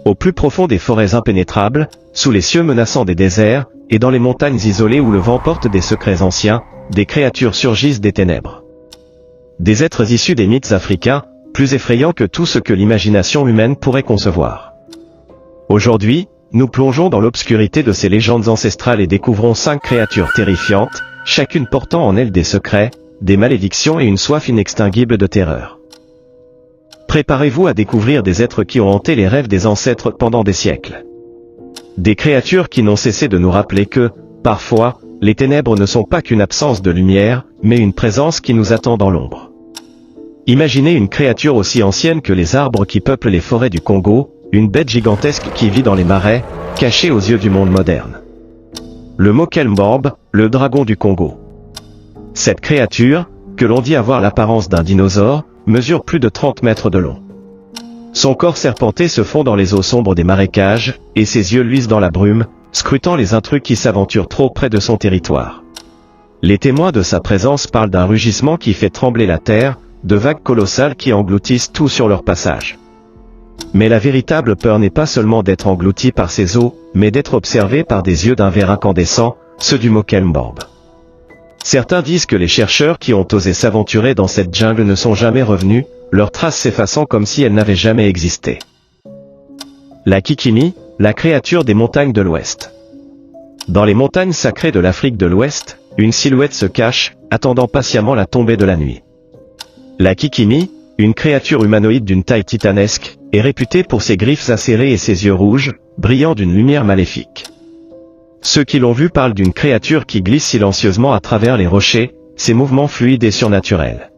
Au plus profond des forêts impénétrables, sous les cieux menaçants des déserts, et dans les montagnes isolées où le vent porte des secrets anciens, des créatures surgissent des ténèbres. Des êtres issus des mythes africains, plus effrayants que tout ce que l'imagination humaine pourrait concevoir. Aujourd'hui, nous plongeons dans l'obscurité de ces légendes ancestrales et découvrons 5 créatures terrifiantes, chacune portant en elle des secrets, des malédictions et une soif inextinguible de terreur. Préparez-vous à découvrir des êtres qui ont hanté les rêves des ancêtres pendant des siècles. Des créatures qui n'ont cessé de nous rappeler que, parfois, les ténèbres ne sont pas qu'une absence de lumière, mais une présence qui nous attend dans l'ombre. Imaginez une créature aussi ancienne que les arbres qui peuplent les forêts du Congo, une bête gigantesque qui vit dans les marais, cachée aux yeux du monde moderne. Le Mokelmborb, le dragon du Congo. Cette créature, que l'on dit avoir l'apparence d'un dinosaure, mesure plus de 30 mètres de long. Son corps serpenté se fond dans les eaux sombres des marécages, et ses yeux luisent dans la brume, scrutant les intrus qui s'aventurent trop près de son territoire. Les témoins de sa présence parlent d'un rugissement qui fait trembler la terre, de vagues colossales qui engloutissent tout sur leur passage. Mais la véritable peur n'est pas seulement d'être englouti par ces eaux, mais d'être observé par des yeux d'un ver incandescent, ceux du Mokelmborb. Certains disent que les chercheurs qui ont osé s'aventurer dans cette jungle ne sont jamais revenus, leurs traces s'effaçant comme si elles n'avaient jamais existé. La Kikimi, la créature des montagnes de l'Ouest. Dans les montagnes sacrées de l'Afrique de l'Ouest, une silhouette se cache, attendant patiemment la tombée de la nuit. La Kikimi, une créature humanoïde d'une taille titanesque, est réputée pour ses griffes acérées et ses yeux rouges, brillant d'une lumière maléfique. Ceux qui l'ont vue parlent d'une créature qui glisse silencieusement à travers les rochers, ses mouvements fluides et surnaturels.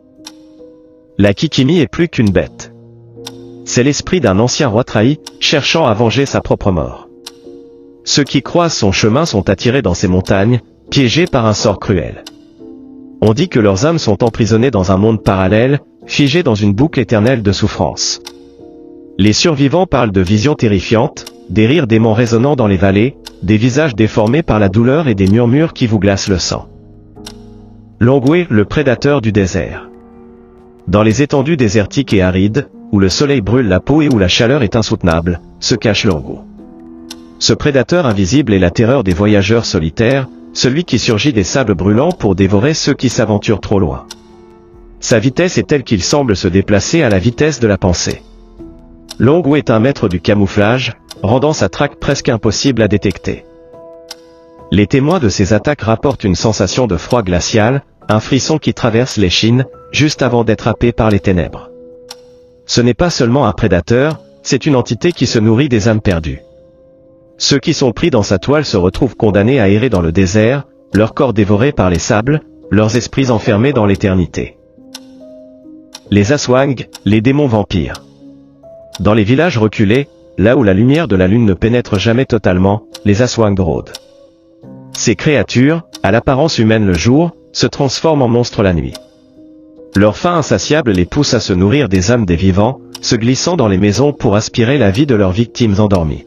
La Kikimi est plus qu'une bête. C'est l'esprit d'un ancien roi trahi, cherchant à venger sa propre mort. Ceux qui croisent son chemin sont attirés dans ces montagnes, piégés par un sort cruel. On dit que leurs âmes sont emprisonnées dans un monde parallèle, figées dans une boucle éternelle de souffrance. Les survivants parlent de visions terrifiantes, des rires démons résonnant dans les vallées, des visages déformés par la douleur et des murmures qui vous glacent le sang. Longwe, le prédateur du désert. Dans les étendues désertiques et arides, où le soleil brûle la peau et où la chaleur est insoutenable, se cache Longwe. Ce prédateur invisible est la terreur des voyageurs solitaires, celui qui surgit des sables brûlants pour dévorer ceux qui s'aventurent trop loin. Sa vitesse est telle qu'il semble se déplacer à la vitesse de la pensée. Longwe est un maître du camouflage, rendant sa traque presque impossible à détecter. Les témoins de ces attaques rapportent une sensation de froid glacial, un frisson qui traverse l'échine, juste avant d'être happé par les ténèbres. Ce n'est pas seulement un prédateur, c'est une entité qui se nourrit des âmes perdues. Ceux qui sont pris dans sa toile se retrouvent condamnés à errer dans le désert, leur corps dévoré par les sables, leurs esprits enfermés dans l'éternité. Les Aswang, les démons vampires. Dans les villages reculés, là où la lumière de la lune ne pénètre jamais totalement, les Aswang rôdent. Ces créatures, à l'apparence humaine le jour, se transforment en monstres la nuit. Leur faim insatiable les pousse à se nourrir des âmes des vivants, se glissant dans les maisons pour aspirer la vie de leurs victimes endormies.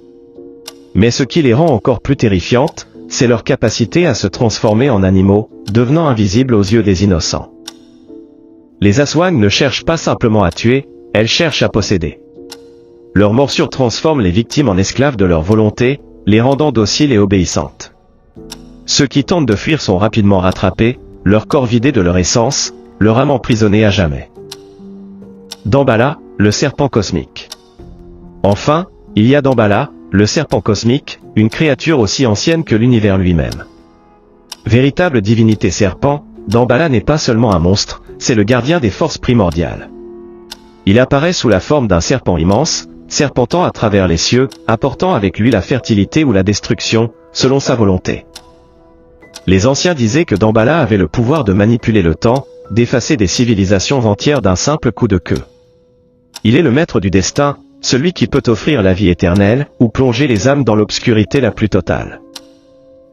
Mais ce qui les rend encore plus terrifiantes, c'est leur capacité à se transformer en animaux, devenant invisibles aux yeux des innocents. Les Aswang ne cherchent pas simplement à tuer, elles cherchent à posséder. Leurs morsures transforment les victimes en esclaves de leur volonté, les rendant dociles et obéissantes. Ceux qui tentent de fuir sont rapidement rattrapés, leur corps vidé de leur essence, leur âme emprisonnée à jamais. Damballa, le serpent cosmique. Enfin, il y a Damballa, le serpent cosmique, une créature aussi ancienne que l'univers lui-même. Véritable divinité serpent, Damballa n'est pas seulement un monstre, c'est le gardien des forces primordiales. Il apparaît sous la forme d'un serpent immense, serpentant à travers les cieux, apportant avec lui la fertilité ou la destruction, selon sa volonté. Les anciens disaient que Damballa avait le pouvoir de manipuler le temps, d'effacer des civilisations entières d'un simple coup de queue. Il est le maître du destin, celui qui peut offrir la vie éternelle, ou plonger les âmes dans l'obscurité la plus totale.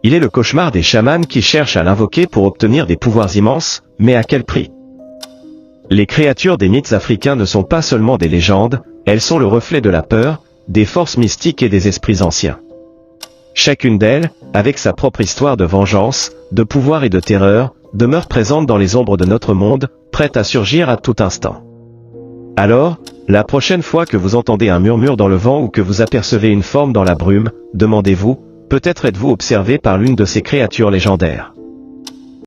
Il est le cauchemar des chamans qui cherchent à l'invoquer pour obtenir des pouvoirs immenses, mais à quel prix? Les créatures des mythes africains ne sont pas seulement des légendes, elles sont le reflet de la peur, des forces mystiques et des esprits anciens. Chacune d'elles, avec sa propre histoire de vengeance, de pouvoir et de terreur, demeure présente dans les ombres de notre monde, prête à surgir à tout instant. Alors, la prochaine fois que vous entendez un murmure dans le vent ou que vous apercevez une forme dans la brume, demandez-vous, peut-être êtes-vous observé par l'une de ces créatures légendaires.